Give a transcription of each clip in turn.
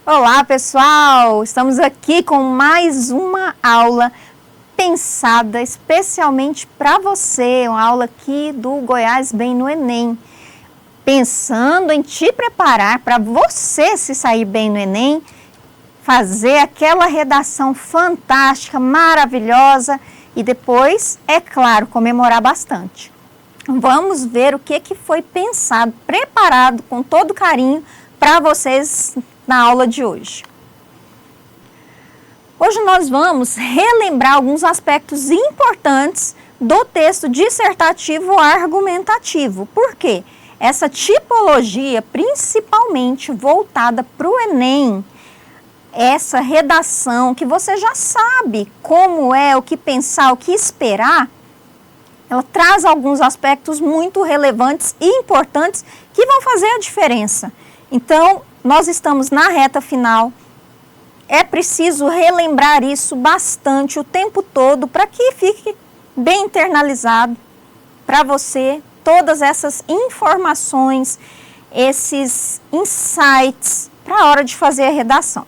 Olá, pessoal! Estamos aqui com mais uma aula pensada especialmente para você, uma aula aqui do Goiás Bem no Enem. Pensando em te preparar para você se sair bem no Enem, fazer aquela redação fantástica, maravilhosa e depois, é claro, comemorar bastante. Vamos ver o que foi pensado, preparado com todo carinho para vocês na aula de hoje. Hoje nós vamos relembrar alguns aspectos importantes do texto dissertativo argumentativo. Por quê? Essa tipologia, principalmente voltada para o Enem, essa redação que você já sabe como é, o que pensar, o que esperar, ela traz alguns aspectos muito relevantes e importantes que vão fazer a diferença. Então, nós estamos na reta final, é preciso relembrar isso bastante o tempo todo para que fique bem internalizado para você todas essas informações, esses insights para a hora de fazer a redação.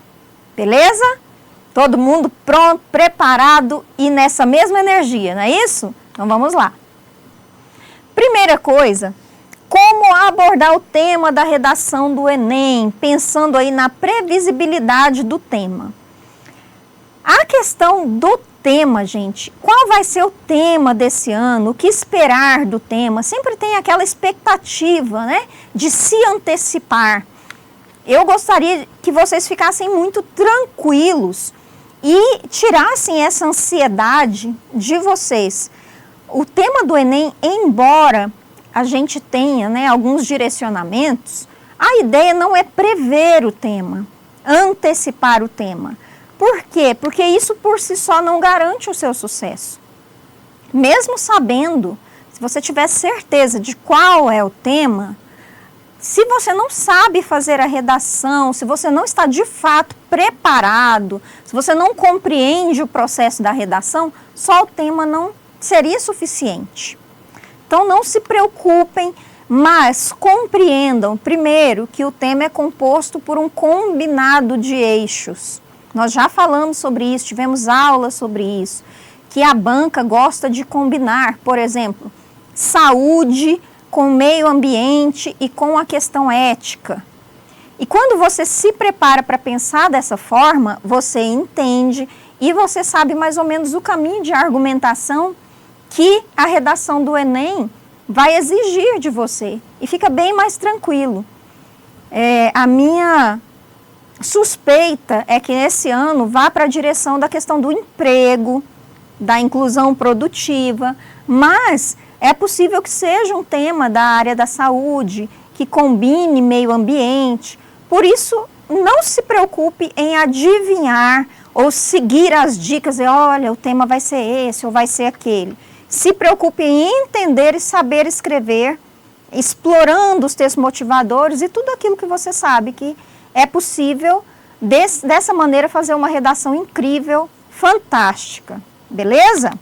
Beleza? Todo mundo pronto, preparado e nessa mesma energia, não é isso? Então vamos lá. Primeira coisa, como abordar o tema da redação do Enem, pensando aí na previsibilidade do tema. A questão do tema, gente, qual vai ser o tema desse ano, o que esperar do tema, sempre tem aquela expectativa, né, de se antecipar. Eu gostaria que vocês ficassem muito tranquilos e tirassem essa ansiedade de vocês. O tema do Enem, embora a gente tenha, né, alguns direcionamentos, a ideia não é prever o tema, antecipar o tema. Por quê? Porque isso por si só não garante o seu sucesso. Mesmo sabendo, se você tiver certeza de qual é o tema, se você não sabe fazer a redação, se você não está de fato preparado, se você não compreende o processo da redação, só o tema não seria suficiente. Então, não se preocupem, mas compreendam, primeiro, que o tema é composto por um combinado de eixos. Nós já falamos sobre isso, tivemos aulas sobre isso, que a banca gosta de combinar, por exemplo, saúde com meio ambiente e com a questão ética. E quando você se prepara para pensar dessa forma, você entende e você sabe mais ou menos o caminho de argumentação que a redação do Enem vai exigir de você e fica bem mais tranquilo. A minha suspeita é que esse ano vá para a direção da questão do emprego, da inclusão produtiva, mas é possível que seja um tema da área da saúde, que combine meio ambiente. Por isso, não se preocupe em adivinhar ou seguir as dicas e olha, o tema vai ser esse ou vai ser aquele. Se preocupe em entender e saber escrever, explorando os textos motivadores e tudo aquilo que você sabe que é possível, dessa maneira, fazer uma redação incrível, fantástica. Beleza?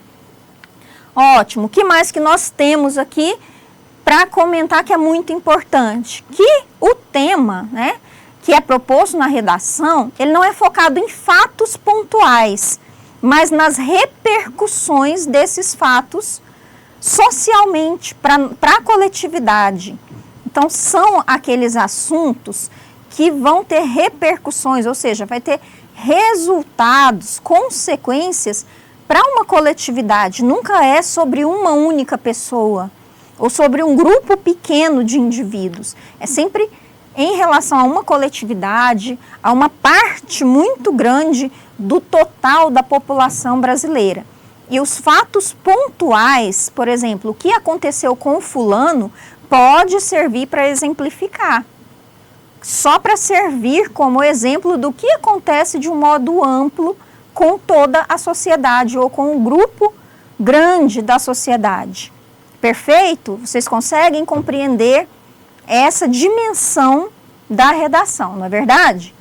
Ótimo. O que mais que nós temos aqui para comentar que é muito importante? Que o tema, né, que é proposto na redação, ele não é focado em fatos pontuais, mas nas repercussões desses fatos socialmente, para a coletividade. Então, são aqueles assuntos que vão ter repercussões, ou seja, vai ter resultados, consequências para uma coletividade. Nunca é sobre uma única pessoa ou sobre um grupo pequeno de indivíduos. É sempre em relação a uma coletividade, a uma parte muito grande do total da população brasileira. E os fatos pontuais, por exemplo, o que aconteceu com o fulano, pode servir para exemplificar. Só para servir como exemplo do que acontece de um modo amplo com toda a sociedade ou com um grupo grande da sociedade. Perfeito? Vocês conseguem compreender essa dimensão da redação, não é verdade?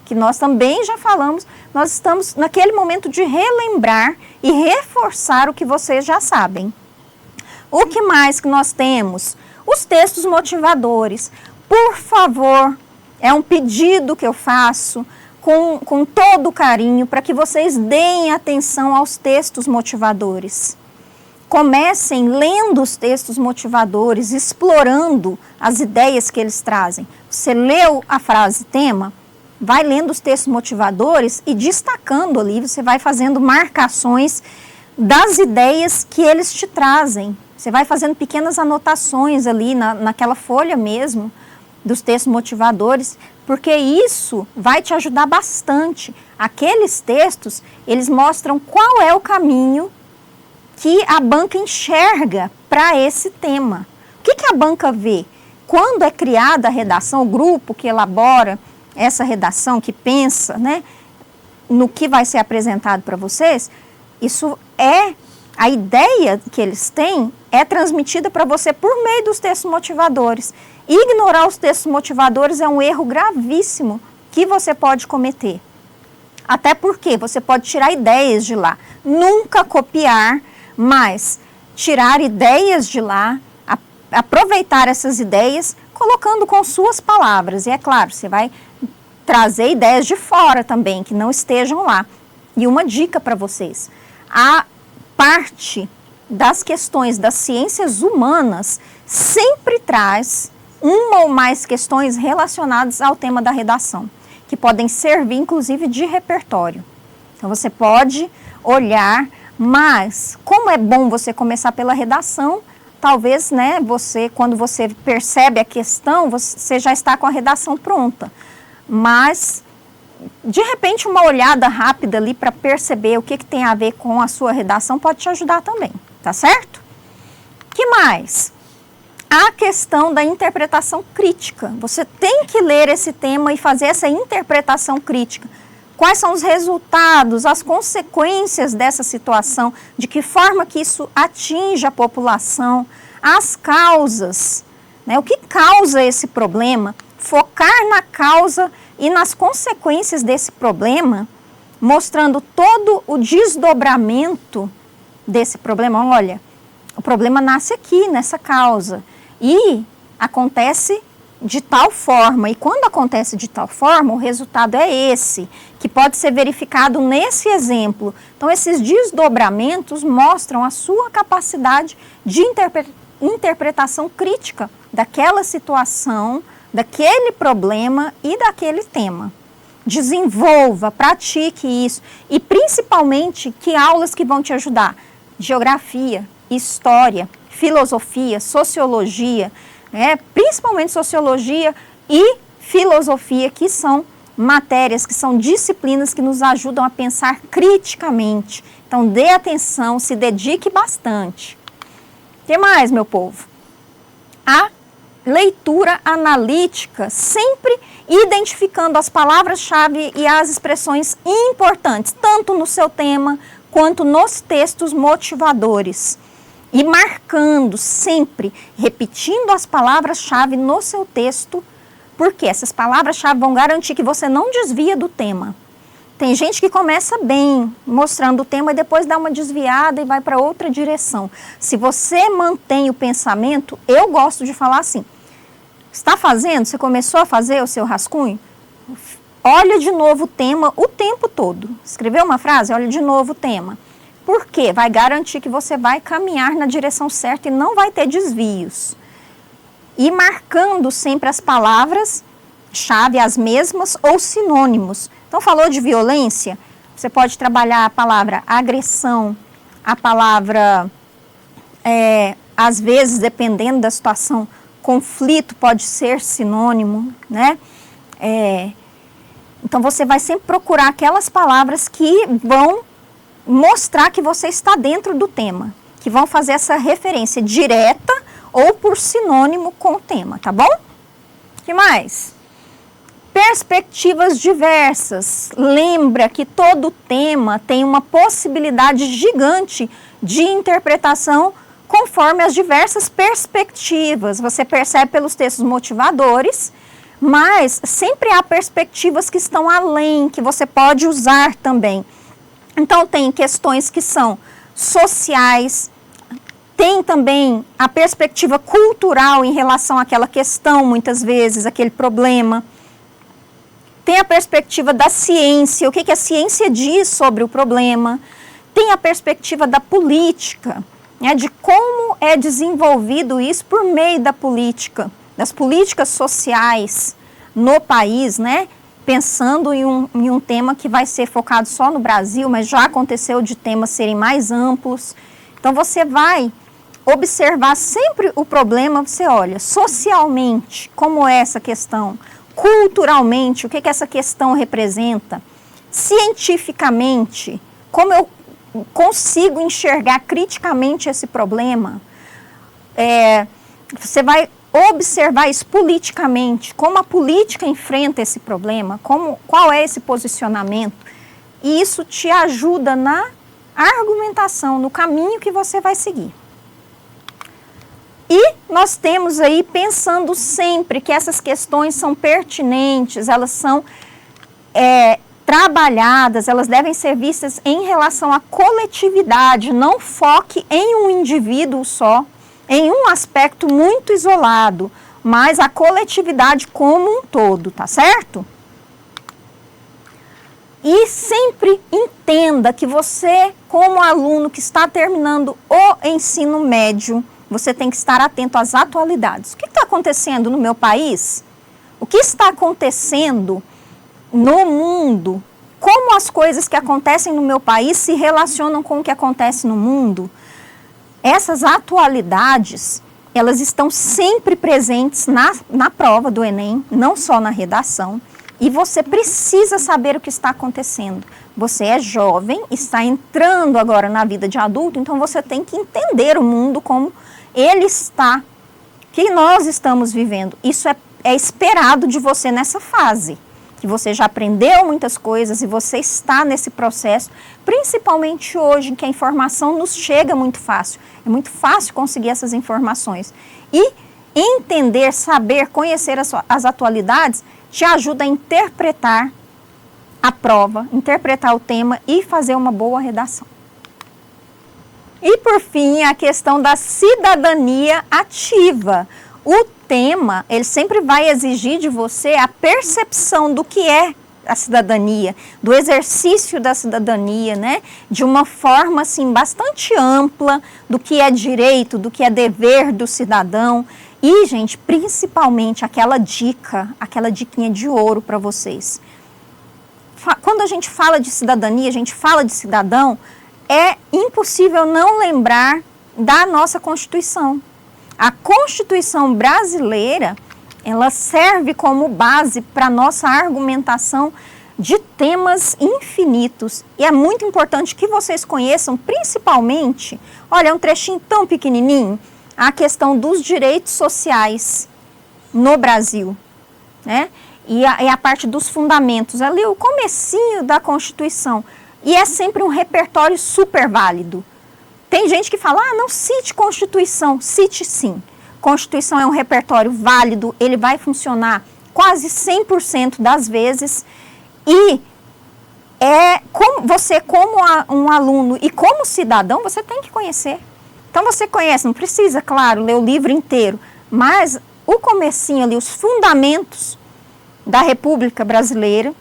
Que nós também já falamos, nós estamos naquele momento de relembrar e reforçar o que vocês já sabem. O que mais que nós temos? Os textos motivadores. Por favor, é um pedido que eu faço com todo carinho para que vocês deem atenção aos textos motivadores. Comecem lendo os textos motivadores, explorando as ideias que eles trazem. Você leu a frase tema? Vai lendo os textos motivadores e destacando ali, você vai fazendo marcações das ideias que eles te trazem. Você vai fazendo pequenas anotações ali naquela folha mesmo dos textos motivadores, porque isso vai te ajudar bastante. Aqueles textos, eles mostram qual é o caminho que a banca enxerga para esse tema. O que a banca vê? Quando é criada a redação, o grupo que elabora essa redação, que pensa, né, no que vai ser apresentado para vocês, isso é a ideia que eles têm é transmitida para você por meio dos textos motivadores. Ignorar os textos motivadores é um erro gravíssimo que você pode cometer. Até porque você pode tirar ideias de lá. Nunca copiar, mas tirar ideias de lá, aproveitar essas ideias, colocando com suas palavras. E é claro, você vai trazer ideias de fora também, que não estejam lá. E uma dica para vocês. A parte das questões das ciências humanas sempre traz uma ou mais questões relacionadas ao tema da redação, que podem servir inclusive de repertório. Então você pode olhar, mas como é bom você começar pela redação, talvez, né, quando você percebe a questão, você já está com a redação pronta. Mas de repente uma olhada rápida ali para perceber o que tem a ver com a sua redação pode te ajudar também, tá certo? Que mais? A questão da interpretação crítica. Você tem que ler esse tema e fazer essa interpretação crítica. Quais são os resultados, as consequências dessa situação, de que forma que isso atinge a população, as causas, né? O que causa esse problema? Focar na causa e nas consequências desse problema, mostrando todo o desdobramento desse problema. Olha, o problema nasce aqui, nessa causa, e acontece de tal forma, e quando acontece de tal forma, o resultado é esse, que pode ser verificado nesse exemplo. Então, esses desdobramentos mostram a sua capacidade de interpretação crítica daquela situação, daquele problema e daquele tema. Desenvolva, pratique isso. E principalmente, que aulas que vão te ajudar? Geografia, história, filosofia, sociologia, principalmente sociologia e filosofia, que são matérias, que são disciplinas que nos ajudam a pensar criticamente. Então, dê atenção, se dedique bastante. O que mais, meu povo? A leitura analítica, sempre identificando as palavras-chave e as expressões importantes, tanto no seu tema quanto nos textos motivadores. E marcando sempre, repetindo as palavras-chave no seu texto, porque essas palavras-chave vão garantir que você não desvia do tema. Tem gente que começa bem, mostrando o tema, e depois dá uma desviada e vai para outra direção. Se você mantém o pensamento, eu gosto de falar assim, está fazendo? Você começou a fazer o seu rascunho? Olha de novo o tema o tempo todo. Escreveu uma frase? Olha de novo o tema. Por quê? Vai garantir que você vai caminhar na direção certa e não vai ter desvios. E marcando sempre as palavras-chave, as mesmas ou sinônimos. Então, falou de violência, você pode trabalhar a palavra agressão, a palavra, às vezes, dependendo da situação, conflito pode ser sinônimo, né? Então, você vai sempre procurar aquelas palavras que vão mostrar que você está dentro do tema, que vão fazer essa referência direta ou por sinônimo com o tema, tá bom? O que mais? Perspectivas diversas. Lembra que todo tema tem uma possibilidade gigante de interpretação conforme as diversas perspectivas. Você percebe pelos textos motivadores, mas sempre há perspectivas que estão além, que você pode usar também. Então, tem questões que são sociais, Tem também a perspectiva cultural em relação àquela questão, muitas vezes, aquele problema. Tem a perspectiva da ciência, o que a ciência diz sobre o problema. Tem a perspectiva da política, né, de como é desenvolvido isso por meio da política, das políticas sociais no país, né? Pensando em um tema que vai ser focado só no Brasil, mas já aconteceu de temas serem mais amplos. Então, você vai observar sempre o problema, você olha socialmente, como é essa questão, culturalmente, o que essa questão representa, cientificamente, como eu consigo enxergar criticamente esse problema. Você vai observar isso politicamente, como a política enfrenta esse problema, qual é esse posicionamento, e isso te ajuda na argumentação, no caminho que você vai seguir. E nós temos aí, pensando sempre que essas questões são pertinentes, elas são trabalhadas, elas devem ser vistas em relação à coletividade, não foque em um indivíduo só, em um aspecto muito isolado, mas a coletividade como um todo, tá certo? E sempre entenda que você, como aluno que está terminando o ensino médio, você tem que estar atento às atualidades. O que está acontecendo no meu país? O que está acontecendo no mundo? Como as coisas que acontecem no meu país se relacionam com o que acontece no mundo? Essas atualidades, elas estão sempre presentes na prova do Enem, não só na redação. E você precisa saber o que está acontecendo. Você é jovem, está entrando agora na vida de adulto, então você tem que entender o mundo como ele está, que nós estamos vivendo. Isso é esperado de você nessa fase, que você já aprendeu muitas coisas e você está nesse processo, principalmente hoje, em que a informação nos chega muito fácil. É muito fácil conseguir essas informações. E entender, saber, conhecer as atualidades te ajuda a interpretar a prova, interpretar o tema e fazer uma boa redação. E por fim, a questão da cidadania ativa. O tema, ele sempre vai exigir de você a percepção do que é a cidadania, do exercício da cidadania, né? De uma forma, assim, bastante ampla, do que é direito, do que é dever do cidadão. E, gente, principalmente aquela diquinha de ouro para vocês. Quando a gente fala de cidadania, a gente fala de cidadão, é impossível não lembrar da nossa Constituição. A Constituição brasileira, ela serve como base para a nossa argumentação de temas infinitos. E é muito importante que vocês conheçam, principalmente, olha, um trechinho tão pequenininho, a questão dos direitos sociais no Brasil, né? E a parte dos fundamentos, ali o comecinho da Constituição. E é sempre um repertório super válido. Tem gente que fala, não cite Constituição. Cite sim. Constituição é um repertório válido, ele vai funcionar quase 100% das vezes. E você, como um aluno e como cidadão, você tem que conhecer. Então você conhece, não precisa, claro, ler o livro inteiro, mas o comecinho ali, os fundamentos da República Brasileira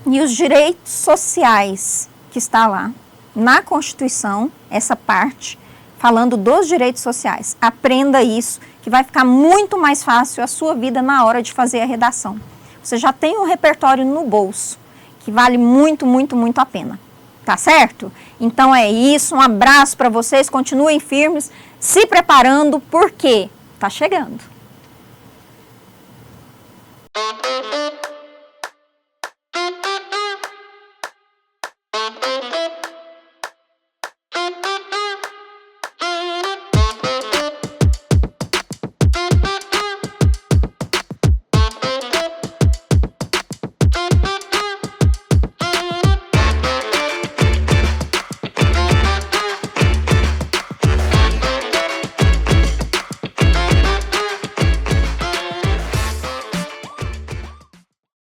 e os direitos sociais que está lá na Constituição, essa parte, falando dos direitos sociais. Aprenda isso, que vai ficar muito mais fácil a sua vida na hora de fazer a redação. Você já tem um repertório no bolso, que vale muito, muito, muito a pena. Tá certo? Então é isso, um abraço para vocês, continuem firmes, se preparando, porque tá chegando.